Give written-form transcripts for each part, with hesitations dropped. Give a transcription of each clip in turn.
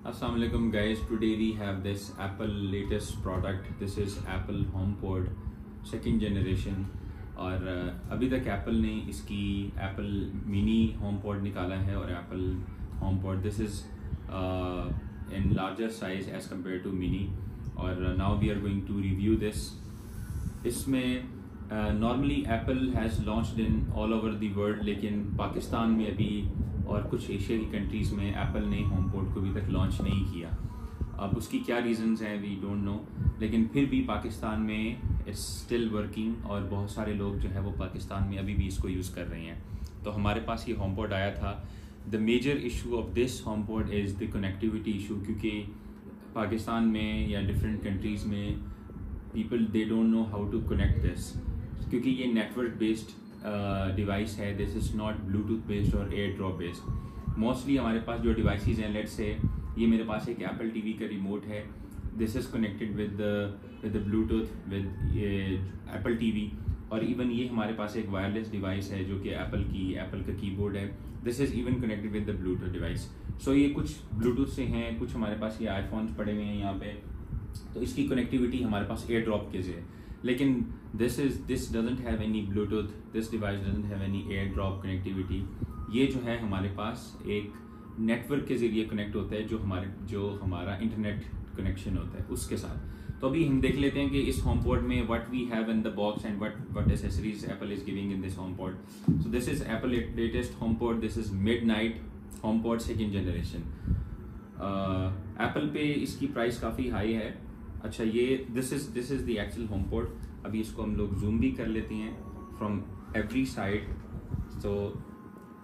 Assalamu alaikum guys, today we have this Apple latest product. This is Apple HomePod second generation और अभी तक Apple ने इसकी Apple mini HomePod निकाला है और Apple HomePod this is in larger size as compared to mini और now we are going to review this. इसमें normally Apple has launched in all over the world लेकिन पाकिस्तान में अभी और कुछ एशिया की कंट्रीज़ में एप्पल ने होमपोड को अभी तक लॉन्च नहीं किया. अब उसकी क्या रीज़न्स हैं वी डोंट नो, लेकिन फिर भी पाकिस्तान में इट्स स्टिल वर्किंग और बहुत सारे लोग जो है वो पाकिस्तान में अभी भी इसको यूज़ कर रहे हैं. तो हमारे पास ये होमपोड आया था. The major issue of this HomePod is the connectivity issue, क्योंकि पाकिस्तान में या डिफरेंट कंट्रीज़ में people they don't know how to connect this, क्योंकि ये नेटवर्क बेस्ड डिवाइस है. This is not Bluetooth based और एयर ड्रॉप बेस्ड. मोस्टली हमारे पास जो डिवाइसेस हैं, लेट्स से ये मेरे पास एक एप्पल टीवी का रिमोट है. This is connected with Bluetooth with Apple TV, और इवन ये हमारे पास एक वायरलेस डिवाइस है जो कि एप्पल का कीबोर्ड है. This is even connected with the Bluetooth device. So ये कुछ ब्लूटूथ से हैं, कुछ हमारे पास ये आईफोन्स पड़े हुए हैं यहाँ पे. तो इसकी कनेक्टिविटी हमारे पास एयर ड्रॉप के से, लेकिन this doesn't have any Bluetooth, this device doesn't have any AirDrop connectivity. ये जो है हमारे पास एक नेटवर्क के ज़रिए कनेक्ट होता है जो हमारा इंटरनेट कनेक्शन होता है उसके साथ. तो अभी हम देख लेते हैं कि इस होमपोड में what we have in the box and what accessories Apple is giving in this HomePod. So this is Apple latest HomePod. This is Midnight HomePod second generation. Apple पे इसकी प्राइस काफ़ी हाई है. अच्छा, ये दिस इज़ द एक्चुअल होमपोड. अभी इसको हम लोग जूम भी कर लेते हैं फ्रॉम एवरी साइड. तो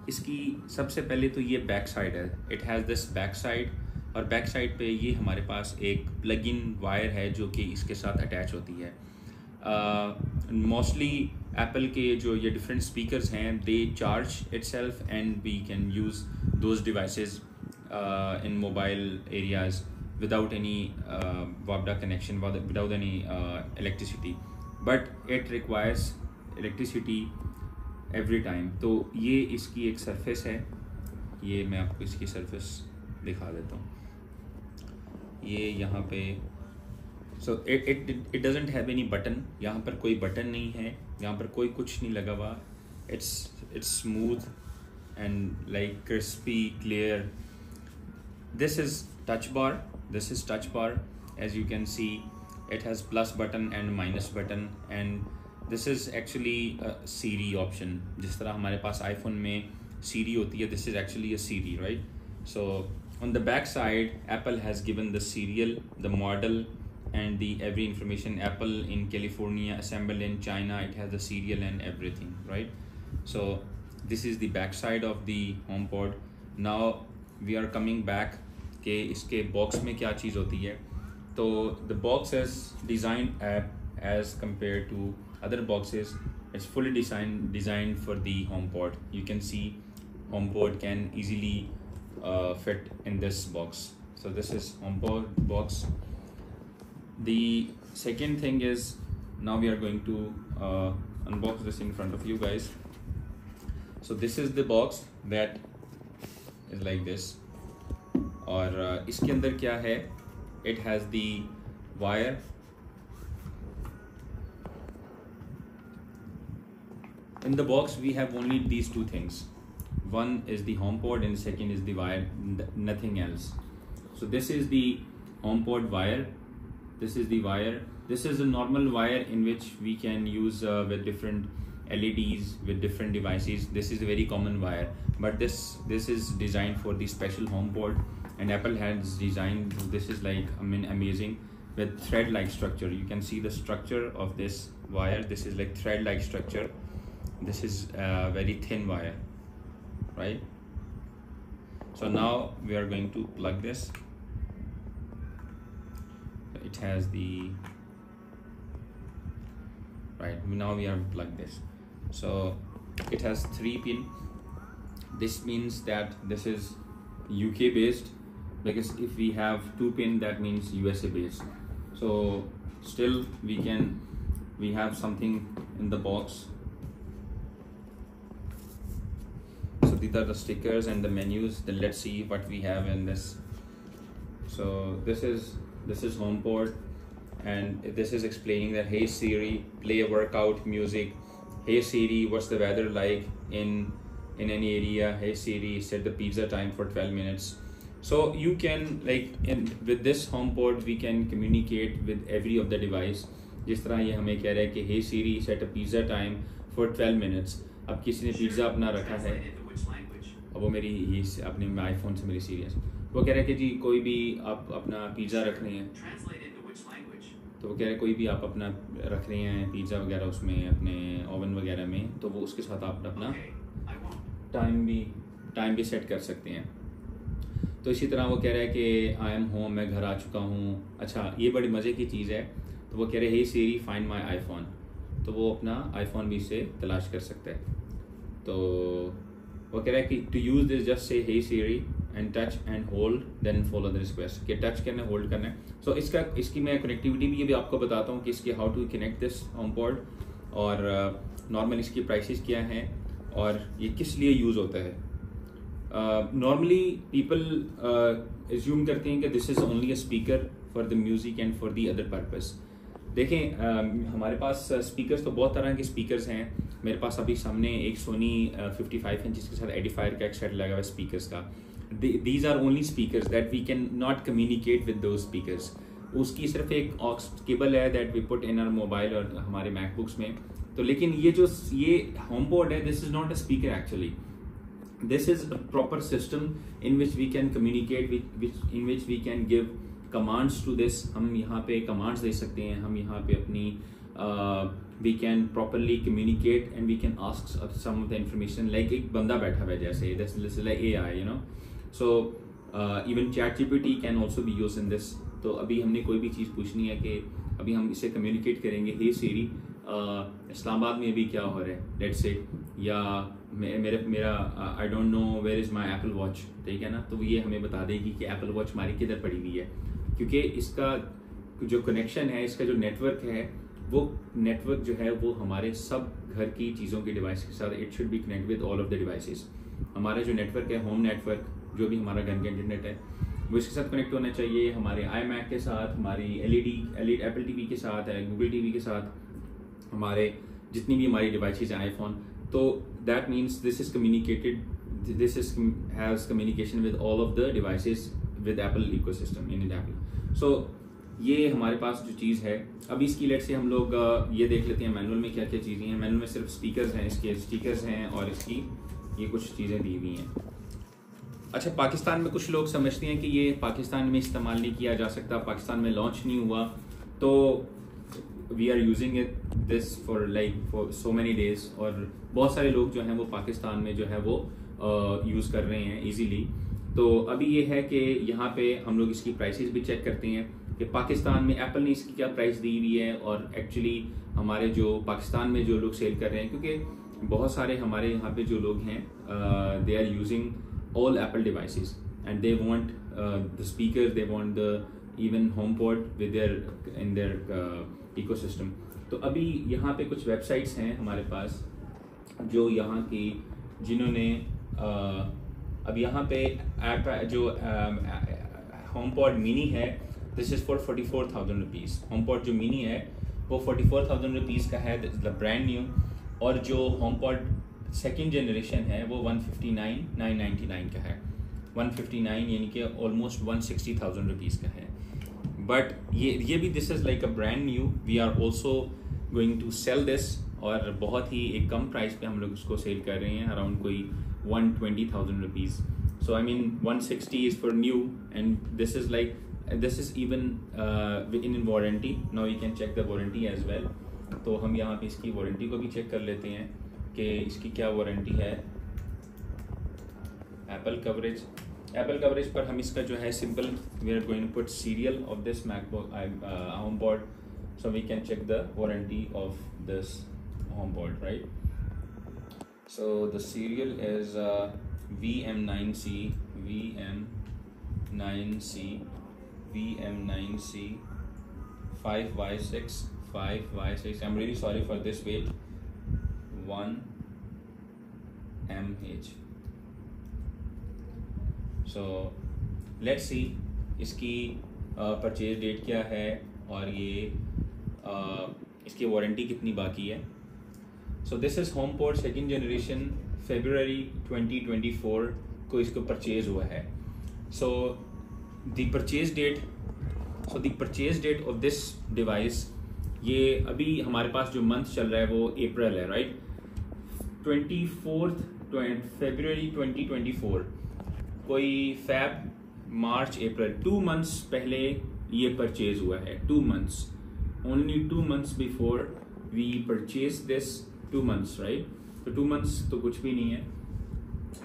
इसकी सबसे पहले तो ये बैक साइड है. It has this back side, और बैक साइड पे ये हमारे पास एक प्लग इन वायर है जो कि इसके साथ अटैच होती है. मोस्टली एप्पल के जो ये डिफरेंट स्पीकर्स हैं they charge itself and we can use those devices in mobile areas without any WAPDA connection, without any electricity, but it requires electricity every time. तो ये इसकी एक सरफेस है. ये मैं आपको इसकी सरफेस दिखा देता हूँ. ये यहाँ पे so it doesn't have any button. यहाँ पर कोई बटन नहीं है, यहाँ पर कोई कुछ नहीं लगा हुआ. It's smooth and like crispy, clear. This is touch bar. As you can see, it has plus button and minus button, and this is actually a Siri option. जिस तरह हमारे पास iPhone में Siri होती है, this is actually a Siri, right? So on the back side, Apple has given the serial, the model, and the every information. Apple in California, assembled in China. It has the serial and everything, right? So this is the back side of the HomePod. Now we are coming back कि इसके box में क्या चीज़ होती है. तो the box is designed as compare to other boxes. It's fully designed for the HomePod. You can see HomePod can easily fit in this box. So this is HomePod box. The second thing is, now we are going to unbox this in front of you guys. So this is the box that is like this. और इसके अंदर क्या है, it has the wire. In the box we have only these two things. One is the HomePod and second is the wire, nothing else. So this is the HomePod wire. This is the wire. This is a normal wire in which we can use with different LEDs, with different devices. This is a very common wire, but this is designed for the special HomePod, and Apple has designed this is like, I mean, amazing, with thread-like structure. You can see the structure of this wire. This is like thread-like structure. This is a very thin wire, right? So now we are going to plug this. It has the right. Now we have plugged this. So it has 3 pin. This means that this is UK based, because if we have 2 pin, that means USA based. So still we have something in the box. So these are the stickers and the menus. Then let's see what we have in this. So this is HomePod, and this is explaining that, hey Siri, play a workout music. Hey Siri, what's the weather like in any area? Hey Siri, set the pizza time for 12 minutes. So you can with this HomePod we can communicate with every of the device. जिस तरह ये हमें कह रहा है कि hey Siri, set a pizza time for 12 minutes. अब किसी ने पिज़्ज़ा अपना रखा है, अब वो मेरी ये अपने आईफोन से मेरी सीरीज, वो कह रहा है कि जी कोई भी आप अपना पिज़्ज़ा रख रहे हैं, तो वो कह रहे हैं कोई भी आप अपना रख रहे हैं पिज़्ज़ा वगैरह उसमें अपने ओवन वगैरह में, तो वो उसके साथ आप अपना टाइम भी सेट कर सकते हैं। तो इसी तरह वो कह रहा है कि आई एम होम, मैं घर आ चुका हूँ। अच्छा, ये बड़ी मज़े की चीज़ है। तो वो कह रहे हैं हे सीरी फाइंड माई आईफोन, तो वो अपना आईफोन भी इससे तलाश कर सकता है। तो वो कह रहा है कि to use this just say hey Siri and touch and hold then follow the request, कि टच करना है, होल्ड करना है। सो इसकी मैं कनेक्टिविटी भी ये भी आपको बताता हूँ कि इसकी how to connect this HomePod, और नॉर्मल इसकी प्राइसेस क्या हैं और ये किस लिए यूज़ होता है। नॉर्मली पीपल एज्यूम करते हैं कि this is only a speaker for the music and for the other purpose. देखें, हमारे पास स्पीकर्स तो बहुत तरह के स्पीकर्स हैं। मेरे पास अभी सामने एक सोनी 55 इंच के साथ एडिफायर का एक सेट लगा हुआ है स्पीकर्स का। These are only speakers that we can not communicate with those speakers. उसकी सिर्फ एक ऑक्स केबल है that we put in our mobile और हमारे मैकबुक्स में। तो लेकिन ये HomePod है, this is not a speaker actually, this is a proper system in which we can communicate, in which we can give commands to this। हम यहाँ पे commands दे सकते हैं, हम यहाँ पे अपनी we can properly communicate and we can ask some of the information, like एक बंदा बैठा हुआ है जैसे, this is like AI, you know। So even ChatGPT can also be used in this। तो अभी हमने कोई भी चीज़ पूछनी है कि अभी हम इसे communicate करेंगे, hey Siri, इस्लामाबाद में अभी क्या हो रहा है, लेट्स से, या मेरा I don't know where is my Apple watch, ठीक है ना। तो ये हमें बता देगी कि एप्पल वॉच हमारी किधर पड़ी हुई है, क्योंकि इसका जो कनेक्शन है, इसका जो नेटवर्क है, वो नेटवर्क जो है वो हमारे सब घर की चीज़ों के डिवाइस के साथ it should be connect with all of the devices. हमारा जो नेटवर्क है, होम नेटवर्क, जो भी हमारा घर का इंटरनेट है, वो इसके साथ कनेक्ट होना चाहिए। हमारे iMac के साथ, हमारी LED एप्पल टीवी के साथ, गूगल टीवी के साथ, हमारे जितनी भी हमारी डिवाइसेस हैं, आईफोन। तो that means this is communicated, this is has communication with all of the devices with Apple ecosystem in Apple. So ये हमारे पास जो चीज़ है, अब इसकी लेट से हम लोग ये देख लेते हैं मैनुअल में क्या क्या चीज़ें हैं। मैनुअल में सिर्फ स्पीकर्स हैं, इसके स्टिकर्स हैं और इसकी ये कुछ चीज़ें दी हुई हैं। अच्छा, पाकिस्तान में कुछ लोग समझते हैं कि ये पाकिस्तान में इस्तेमाल नहीं किया जा सकता, पाकिस्तान में लॉन्च नहीं हुआ, तो we are using it this for so many days, और बहुत सारे लोग जो हैं वो पाकिस्तान में जो है वो यूज़ कर रहे हैं इजीली। तो अभी ये है कि यहाँ पे हम लोग इसकी प्राइसेस भी चेक करते हैं कि पाकिस्तान में एप्पल ने इसकी क्या प्राइस दी हुई है, और एक्चुअली हमारे जो पाकिस्तान में जो लोग सेल कर रहे हैं, क्योंकि बहुत सारे हमारे यहाँ पे जो लोग हैं they are using all Apple devices and they want the speakers, they want the even HomePod with their ecosystem। तो अभी यहाँ पे कुछ वेबसाइट्स हैं हमारे पास जो यहाँ की, जिन्होंने अब यहाँ पे ऐप जो HomePod mini है, this is for 44,000 rupees. HomePod जो mini है वो 44,000 रुपीज़ का है, द ब्रांड न्यू। और जो HomePod सेकेंड जनरेशन है वो 159,999 का है। 159 यानी कि ऑलमोस्ट 160,000 रुपीज़ का है। बट ये भी this is like a brand new, we are also going to sell this, और बहुत ही एक कम प्राइस पे हम लोग इसको सेल कर रहे हैं, अराउंड कोई 120,000 rupees. So I mean 160 is for new and this is even in warranty. Now you can check the warranty as well. तो हम यहाँ पे इसकी वारंटी को भी चेक कर लेते हैं कि इसकी क्या वारंटी है। एप्पल कवरेज पर हम इसका जो है simple, we are going to put serial of this MacBook HomePod, so we can check the warranty of this HomePod, right. So the serial is VM9C 5Y6 5Y6। I'm really sorry for this wait, 1mH। So let's see इसकी purchase date क्या है और ये इसकी warranty कितनी बाकी है। So this is HomePod second generation, February 2024 को इसको परचेज हुआ है। So the purchase date of this device, ये अभी हमारे पास जो मंथ चल रहा है वो अप्रैल है, राइट। 24 February 2024, कोई Feb, March, April, 2 months पहले ये परचेज हुआ है। 2 months, only 2 months before we purchased this, 2 months, right। तो 2 months तो कुछ भी नहीं है।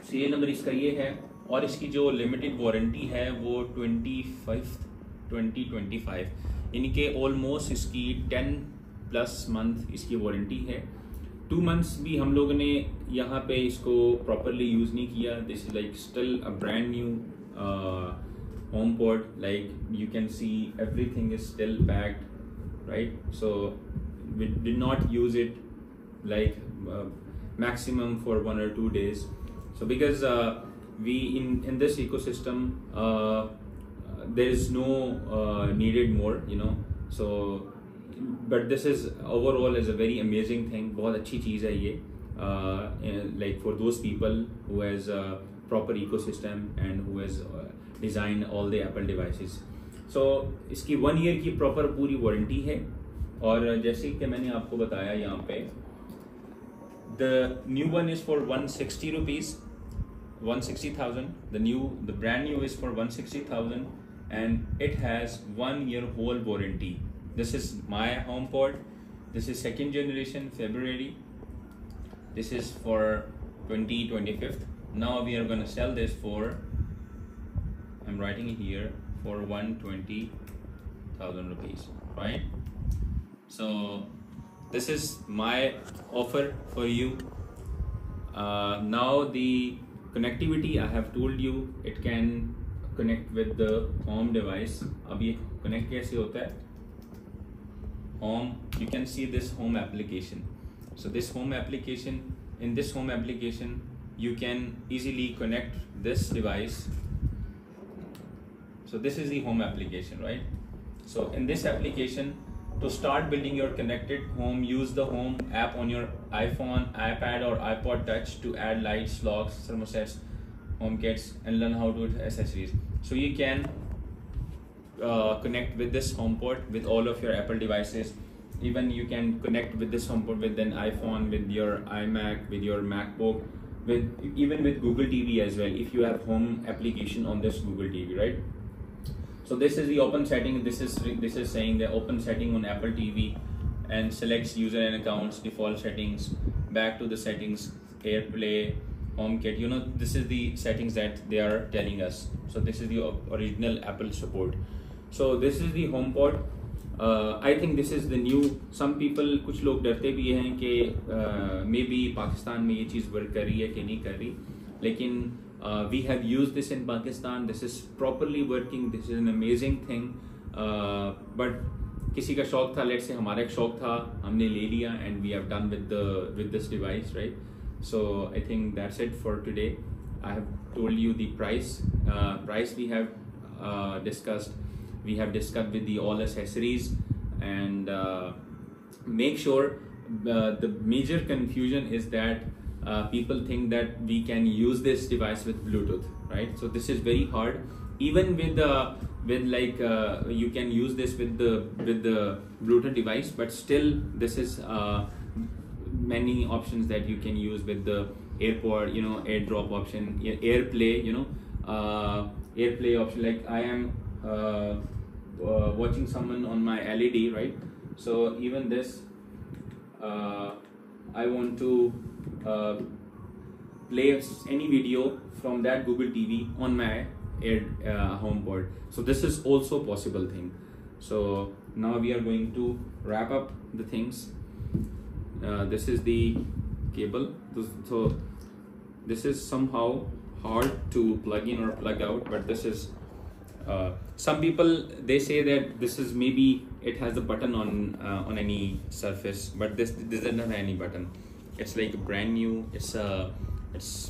सीरियल नंबर इसका ये है और इसकी जो लिमिटेड वारंटी है वो 2025, यानी कि ऑलमोस्ट इसकी 10+ मंथ इसकी वारंटी है। 2 months भी हम लोगों ने यहाँ पे इसको प्रॉपरली यूज़ नहीं किया। This is like still a brand new HomePod, like you can see everything is still packed, right? So we did not use it like maximum for 1 or 2 days. So because we in this ecosystem there is no needed more, you know. So but this is overall is a very amazing thing. बहुत अच्छी चीज़ है ये, like for those people who has a proper ecosystem and who has designed all the Apple devices. So इसकी 1 year की proper पूरी warranty है। और जैसे कि मैंने आपको बताया यहाँ पे, the new one is for 160 rupees, 160,000. The brand new is for 160,000 and it has 1 year whole warranty. This is my HomePod. This is second generation, February. This is for 2025. Now we are going to sell this for, I'm writing it here, for 120,000 rupees, right? So this is my offer for you. Now the connectivity, I have told you it can connect with the home device. अब ये connect कैसे होता है? Home, you can see this home application. So this home application, in this home application you can easily connect this device. So this is the home application, right? So in this application, to start building your connected home, use the home app on your iPhone, iPad or iPod Touch to add lights, locks, thermostats, HomeKits and learn how to do accessories. So you can connect with this HomePod with all of your Apple devices. Even you can connect with this HomePod with an iPhone, with your iMac, with your MacBook, even with Google TV as well, if you have home application on this Google TV, right? So this is the open setting. This is saying the open setting on Apple TV and selects user and accounts, default settings, back to the settings, AirPlay, HomeKit. You know, this is the settings that they are telling us. So this is the original Apple support. So this is the HomePod. I think this is the new. Some people, कुछ लोग डरते भी हैं कि maybe Pakistan में ये चीज़ work कर रही है कि नहीं कर रही, लेकिन we have used this in Pakistan. This is properly working. This is an amazing thing. But किसी का शौक था, let's say हमारा एक शौक था, हमने ले लिया and we have done with this device, right? So I think that's it for today. I have told you the price. Price we have discussed. We have discussed with the all accessories, and make sure the major confusion is that people think that we can use this device with Bluetooth, right? So this is very hard. Even with like you can use this with the Bluetooth device, but still this is many options that you can use with the AirPod, you know, AirDrop option, AirPlay, you know, AirPlay option. Like I am watching someone on my LED, right? So even this, I want to play any video from that Google TV on my HomePod. So this is also possible thing. So now we are going to wrap up the things. This is the cable. So this is somehow hard to plug in or plug out, but this is some people, they say that this is maybe it has a button on any surface, but this doesn't have any button. It's like brand new. It's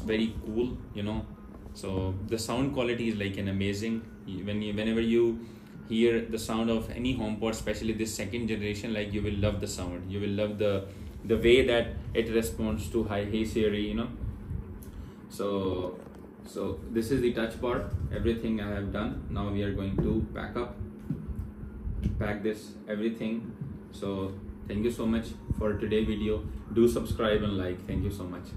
very cool, you know. So the sound quality is like an amazing. Whenever you hear the sound of any HomePod, especially this second generation, like, you will love the sound. You will love the way that it responds to hi, hey Siri, you know. So this is the touch part. Everything I have done. Now we are going to pack this everything. So thank you so much for today's video. Do subscribe and like. Thank you so much.